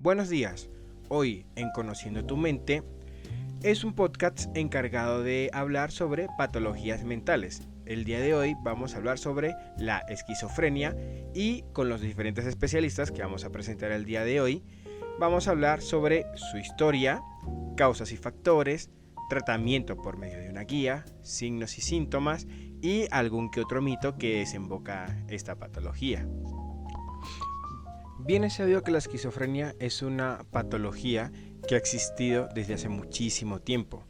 Buenos días, hoy en Conociendo tu Mente es un podcast encargado de hablar sobre patologías mentales. El día de hoy vamos a hablar sobre la esquizofrenia y con los diferentes especialistas que vamos a presentar el día de hoy, vamos a hablar sobre su historia, causas y factores, tratamiento por medio de una guía, signos y síntomas y algún que otro mito que desemboca esta patología. Bien es sabido que la esquizofrenia es una patología que ha existido desde hace muchísimo tiempo.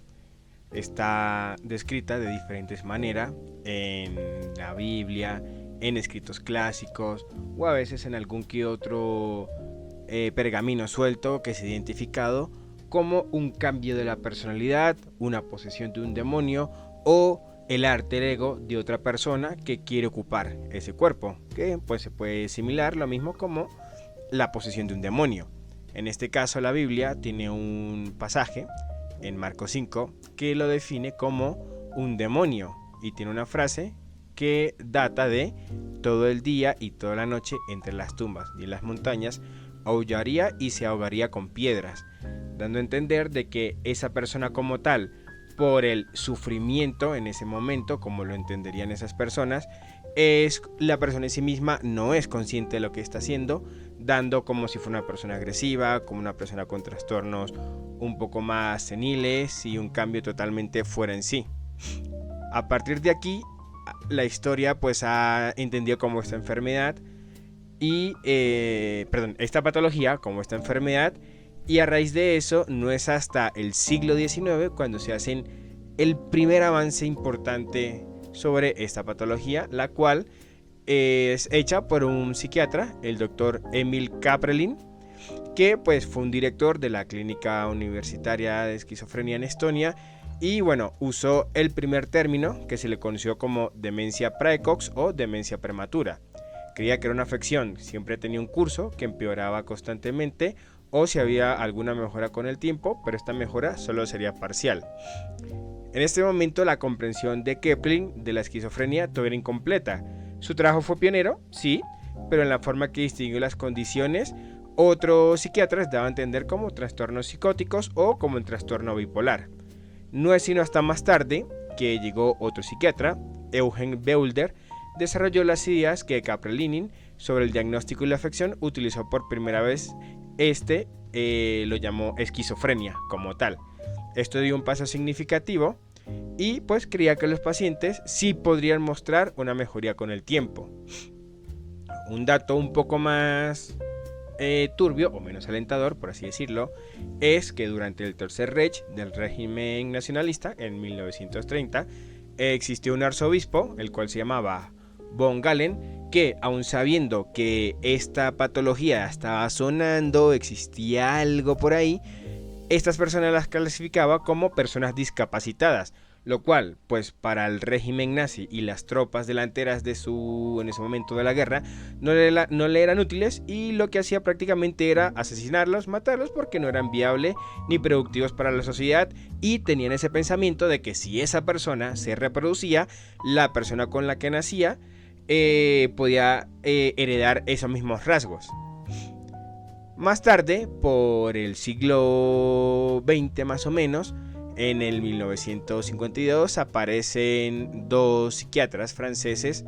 Está descrita de diferentes maneras en la Biblia, en escritos clásicos o a veces en algún que otro pergamino suelto que se ha identificado como un cambio de la personalidad, una posesión de un demonio o el alter ego de otra persona que quiere ocupar ese cuerpo, que pues se puede asimilar lo mismo como la posesión de un demonio. En este caso la Biblia tiene un pasaje en Marcos 5 que lo define como un demonio y tiene una frase que data de todo el día y toda la noche entre las tumbas y en las montañas aullaría y se ahogaría con piedras, dando a entender de que esa persona como tal, por el sufrimiento en ese momento, como lo entenderían esas personas, la persona en sí misma no es consciente de lo que está haciendo, dando como si fuera una persona agresiva, como una persona con trastornos un poco más seniles y un cambio totalmente fuera en sí. A partir de aquí, la historia pues ha entendido como esta enfermedad esta patología como esta enfermedad, y a raíz de eso no es hasta el siglo XIX cuando se hacen el primer avance importante sobre esta patología, la cual es hecha por un psiquiatra, el doctor Emil Kraepelin, que pues fue un director de la Clínica Universitaria de Esquizofrenia en Estonia y bueno, usó el primer término que se le conoció como demencia precox o demencia prematura. Creía que era una afección, siempre tenía un curso que empeoraba constantemente o si había alguna mejora con el tiempo, pero esta mejora solo sería parcial. En este momento la comprensión de Kraepelin de la esquizofrenia todavía era incompleta. Su trabajo fue pionero, sí, pero en la forma que distinguió las condiciones, otros psiquiatras daban a entender como trastornos psicóticos o como el trastorno bipolar. No es sino hasta más tarde que llegó otro psiquiatra, Eugen Beulder, desarrolló las ideas que Kraepelin sobre el diagnóstico y la afección utilizó por primera vez. Lo llamó esquizofrenia como tal. Esto dio un paso significativo y pues creía que los pacientes sí podrían mostrar una mejoría con el tiempo. Un dato un poco más turbio o menos alentador, por así decirlo, es que durante el Tercer Reich del régimen nacionalista en 1930 existió un arzobispo, el cual se llamaba von Galen, que aun sabiendo que esta patología estaba sonando, existía algo por ahí, estas personas las clasificaba como personas discapacitadas, lo cual, pues para el régimen nazi y las tropas delanteras en ese momento de la guerra, no le eran útiles y lo que hacía prácticamente era asesinarlos, matarlos porque no eran viables ni productivos para la sociedad y tenían ese pensamiento de que si esa persona se reproducía, la persona con la que nacía podía heredar esos mismos rasgos. Más tarde, por el siglo XX más o menos, en el 1952 aparecen dos psiquiatras franceses,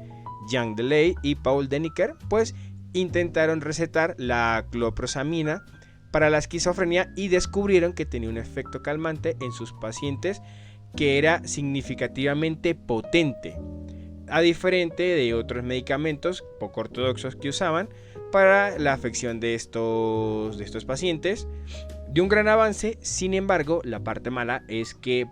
Jean Delay y Paul Deniker, pues intentaron recetar la clorprosamina para la esquizofrenia y descubrieron que tenía un efecto calmante en sus pacientes que era significativamente potente, a diferente de otros medicamentos poco ortodoxos que usaban para la afección de estos pacientes. De un gran avance, sin embargo, la parte mala es que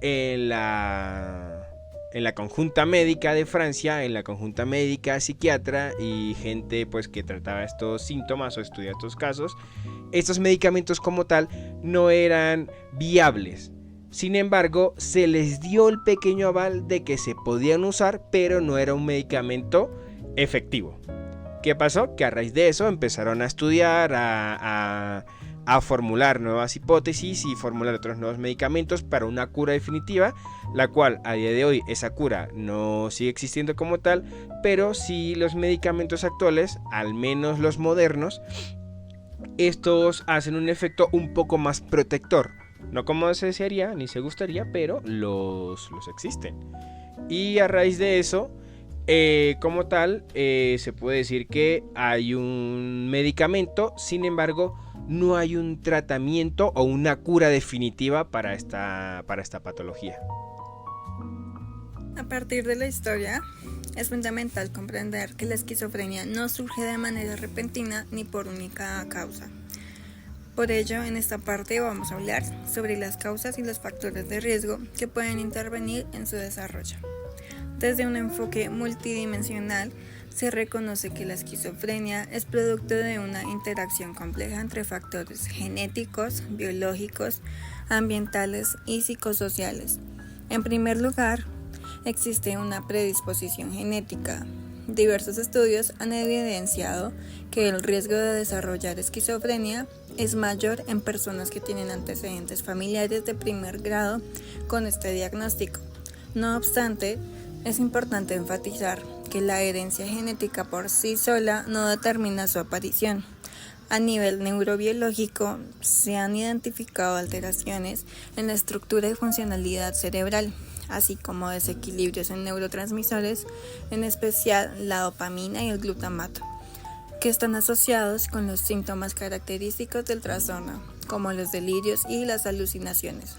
en la conjunta médica de Francia, en la conjunta médica psiquiatra y gente pues que trataba estos síntomas o estudiaba estos casos, estos medicamentos como tal no eran viables. Sin embargo, se les dio el pequeño aval de que se podían usar, pero no era un medicamento efectivo. ¿Qué pasó? Que a raíz de eso empezaron a estudiar, a a formular nuevas hipótesis y formular otros nuevos medicamentos para una cura definitiva, la cual a día de hoy esa cura no sigue existiendo como tal, pero sí los medicamentos actuales, al menos los modernos, estos hacen un efecto un poco más protector. No como se desearía ni se gustaría, pero los existen. Y a raíz de eso, como tal, se puede decir que hay un medicamento, sin embargo, no hay un tratamiento o una cura definitiva para esta patología. A partir de la historia, es fundamental comprender que la esquizofrenia no surge de manera repentina ni por única causa. Por ello, en esta parte vamos a hablar sobre las causas y los factores de riesgo que pueden intervenir en su desarrollo. Desde un enfoque multidimensional, se reconoce que la esquizofrenia es producto de una interacción compleja entre factores genéticos, biológicos, ambientales y psicosociales. En primer lugar, existe una predisposición genética. Diversos estudios han evidenciado que el riesgo de desarrollar esquizofrenia es mayor en personas que tienen antecedentes familiares de primer grado con este diagnóstico. No obstante, es importante enfatizar que la herencia genética por sí sola no determina su aparición. A nivel neurobiológico, se han identificado alteraciones en la estructura y funcionalidad cerebral, así como desequilibrios en neurotransmisores, en especial la dopamina y el glutamato, que están asociados con los síntomas característicos del trastorno, como los delirios y las alucinaciones.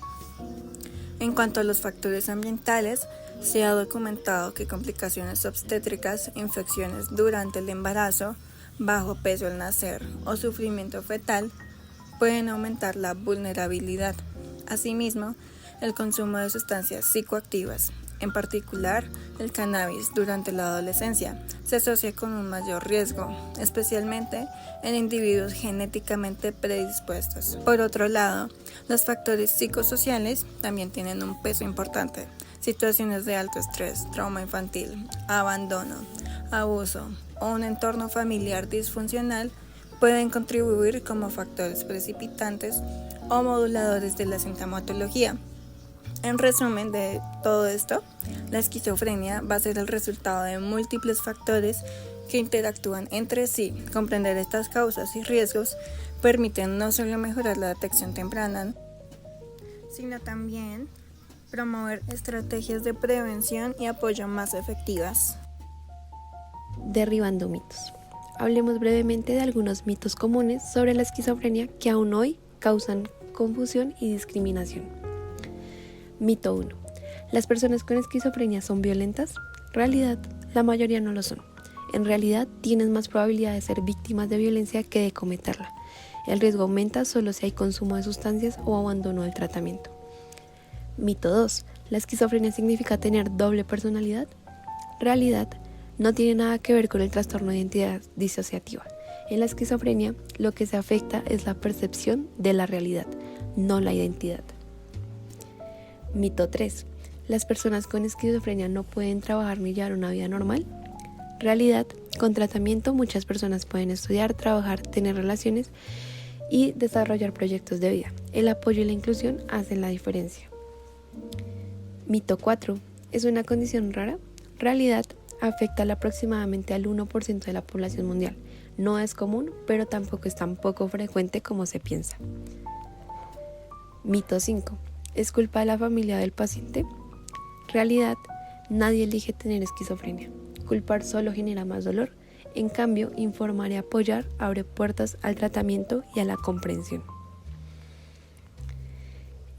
En cuanto a los factores ambientales, se ha documentado que complicaciones obstétricas, infecciones durante el embarazo, bajo peso al nacer o sufrimiento fetal pueden aumentar la vulnerabilidad. Asimismo, el consumo de sustancias psicoactivas, en particular el cannabis durante la adolescencia, se asocia con un mayor riesgo, especialmente en individuos genéticamente predispuestos. Por otro lado, los factores psicosociales también tienen un peso importante. Situaciones de alto estrés, trauma infantil, abandono, abuso o un entorno familiar disfuncional pueden contribuir como factores precipitantes o moduladores de la sintomatología. En resumen de todo esto, la esquizofrenia va a ser el resultado de múltiples factores que interactúan entre sí. Comprender estas causas y riesgos permiten no solo mejorar la detección temprana, sino también promover estrategias de prevención y apoyo más efectivas. Derribando mitos. Hablemos brevemente de algunos mitos comunes sobre la esquizofrenia que aún hoy causan confusión y discriminación. Mito 1. ¿Las personas con esquizofrenia son violentas? En realidad, la mayoría no lo son. En realidad, tienen más probabilidad de ser víctimas de violencia que de cometerla. El riesgo aumenta solo si hay consumo de sustancias o abandono del tratamiento. Mito 2. ¿La esquizofrenia significa tener doble personalidad? En realidad, no tiene nada que ver con el trastorno de identidad disociativa. En la esquizofrenia, lo que se afecta es la percepción de la realidad, no la identidad. Mito 3. ¿Las personas con esquizofrenia no pueden trabajar ni llevar una vida normal? En realidad, con tratamiento muchas personas pueden estudiar, trabajar, tener relaciones y desarrollar proyectos de vida. El apoyo y la inclusión hacen la diferencia. Mito 4. ¿Es una condición rara? En realidad, afecta aproximadamente al 1% de la población mundial. No es común, pero tampoco es tan poco frecuente como se piensa. Mito 5. ¿Es culpa de la familia del paciente? En realidad, nadie elige tener esquizofrenia. Culpar solo genera más dolor. En cambio, informar y apoyar abre puertas al tratamiento y a la comprensión.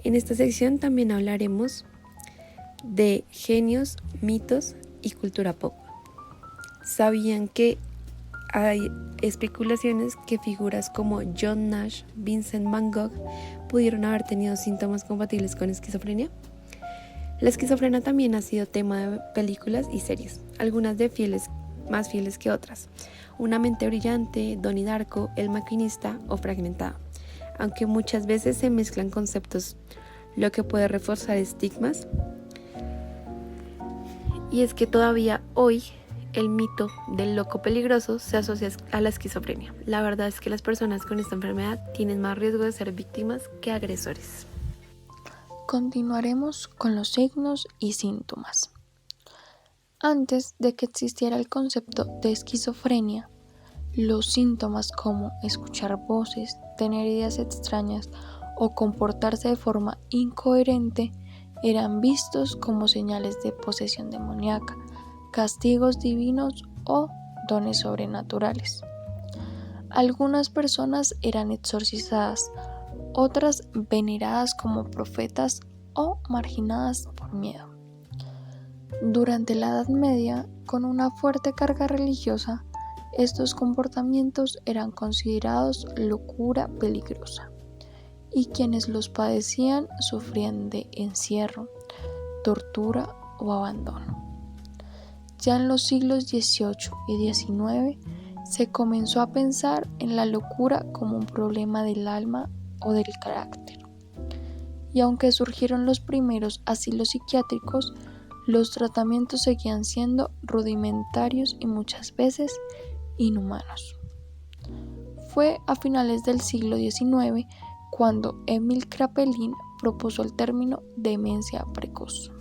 En esta sección también hablaremos de genios, mitos y cultura pop. ¿Sabían que hay especulaciones que figuras como John Nash, Vincent Van Gogh pudieron haber tenido síntomas compatibles con esquizofrenia? La esquizofrenia también ha sido tema de películas y series, algunas más fieles que otras. Una mente brillante, Donnie Darko, El maquinista o Fragmentada, aunque muchas veces se mezclan conceptos, lo que puede reforzar estigmas. Y es que todavía hoy el mito del loco peligroso se asocia a la esquizofrenia. La verdad es que las personas con esta enfermedad tienen más riesgo de ser víctimas que agresores. Continuaremos con los signos y síntomas. Antes de que existiera el concepto de esquizofrenia, los síntomas como escuchar voces, tener ideas extrañas o comportarse de forma incoherente eran vistos como señales de posesión demoníaca, castigos divinos o dones sobrenaturales. Algunas personas eran exorcizadas, otras veneradas como profetas o marginadas por miedo. Durante la Edad Media, con una fuerte carga religiosa, estos comportamientos eran considerados locura peligrosa, y quienes los padecían sufrían de encierro, tortura o abandono. Ya en los siglos XVIII y XIX se comenzó a pensar en la locura como un problema del alma o del carácter. Y aunque surgieron los primeros asilos psiquiátricos, los tratamientos seguían siendo rudimentarios y muchas veces inhumanos. Fue a finales del siglo XIX cuando Emil Kraepelin propuso el término demencia precoz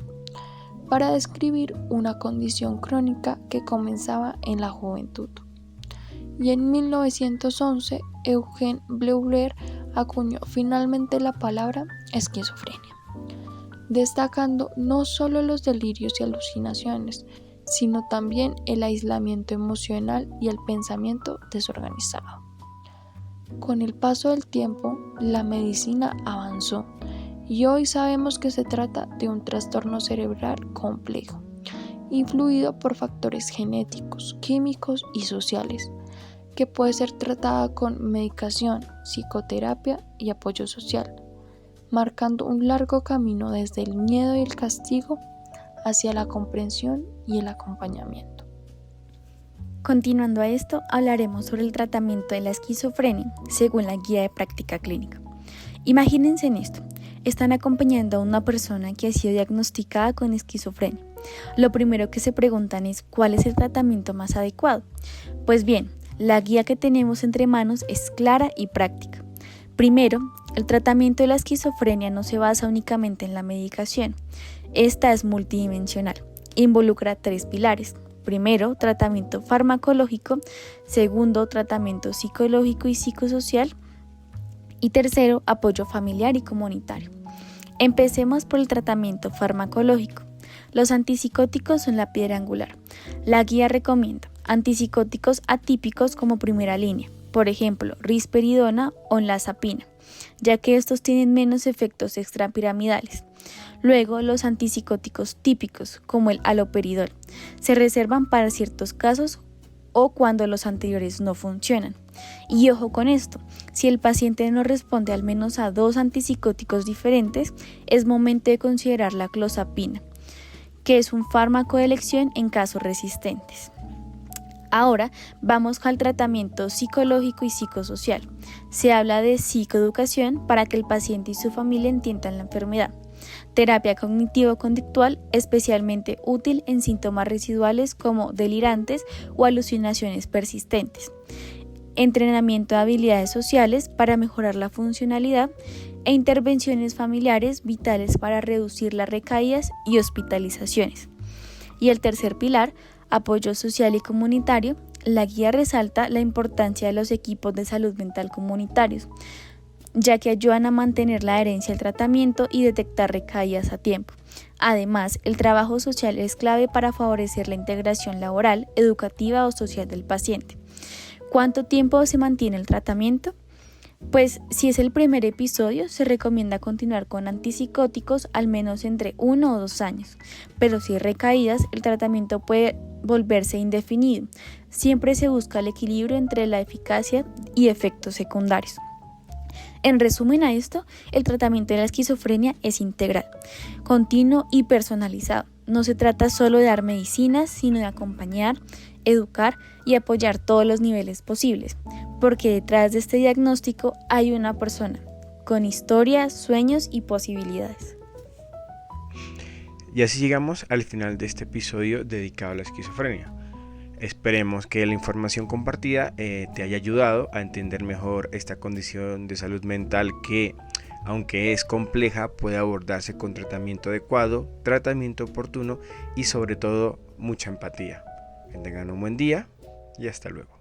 para describir una condición crónica que comenzaba en la juventud. Y en 1911 Eugène Bleuler acuñó finalmente la palabra esquizofrenia, destacando no solo los delirios y alucinaciones, sino también el aislamiento emocional y el pensamiento desorganizado. Con el paso del tiempo, la medicina avanzó y hoy sabemos que se trata de un trastorno cerebral complejo, influido por factores genéticos, químicos y sociales, que puede ser tratada con medicación, psicoterapia y apoyo social, marcando un largo camino desde el miedo y el castigo hacia la comprensión y el acompañamiento. Continuando a esto, hablaremos sobre el tratamiento de la esquizofrenia según la guía de práctica clínica. Imagínense en esto, están acompañando a una persona que ha sido diagnosticada con esquizofrenia. Lo primero que se preguntan es ¿cuál es el tratamiento más adecuado? Pues bien, la guía que tenemos entre manos es clara y práctica. Primero, el tratamiento de la esquizofrenia no se basa únicamente en la medicación. Esta es multidimensional. Involucra 3 pilares. Primero, tratamiento farmacológico. Segundo, tratamiento psicológico y psicosocial. Y tercero, apoyo familiar y comunitario. Empecemos por el tratamiento farmacológico. Los antipsicóticos son la piedra angular. La guía recomienda antipsicóticos atípicos como primera línea, por ejemplo, risperidona o nlanzapina, ya que estos tienen menos efectos extrapiramidales. Luego, los antipsicóticos típicos, como el haloperidol, se reservan para ciertos casos o cuando los anteriores no funcionan. Y ojo con esto, si el paciente no responde al menos a 2 antipsicóticos diferentes, es momento de considerar la clozapina, que es un fármaco de elección en casos resistentes. Ahora vamos al tratamiento psicológico y psicosocial. Se habla de psicoeducación para que el paciente y su familia entiendan la enfermedad. Terapia cognitivo-conductual, especialmente útil en síntomas residuales como delirantes o alucinaciones persistentes. Entrenamiento de habilidades sociales para mejorar la funcionalidad e intervenciones familiares vitales para reducir las recaídas y hospitalizaciones. Y el tercer pilar, apoyo social y comunitario. La guía resalta la importancia de los equipos de salud mental comunitarios, ya que ayudan a mantener la adherencia al tratamiento y detectar recaídas a tiempo. Además, el trabajo social es clave para favorecer la integración laboral, educativa o social del paciente. ¿Cuánto tiempo se mantiene el tratamiento? Pues si es el primer episodio, se recomienda continuar con antipsicóticos al menos entre 1 o 2 años, pero si hay recaídas, el tratamiento puede volverse indefinido. Siempre se busca el equilibrio entre la eficacia y efectos secundarios. En resumen a esto, el tratamiento de la esquizofrenia es integral, continuo y personalizado. No se trata solo de dar medicinas, sino de acompañar, educar y apoyar todos los niveles posibles, porque detrás de este diagnóstico hay una persona con historias, sueños y posibilidades. Y así llegamos al final de este episodio dedicado a la esquizofrenia. Esperemos que la información compartida te haya ayudado a entender mejor esta condición de salud mental que, aunque es compleja, puede abordarse con tratamiento adecuado, tratamiento oportuno y sobre todo mucha empatía. Que tengan un buen día y hasta luego.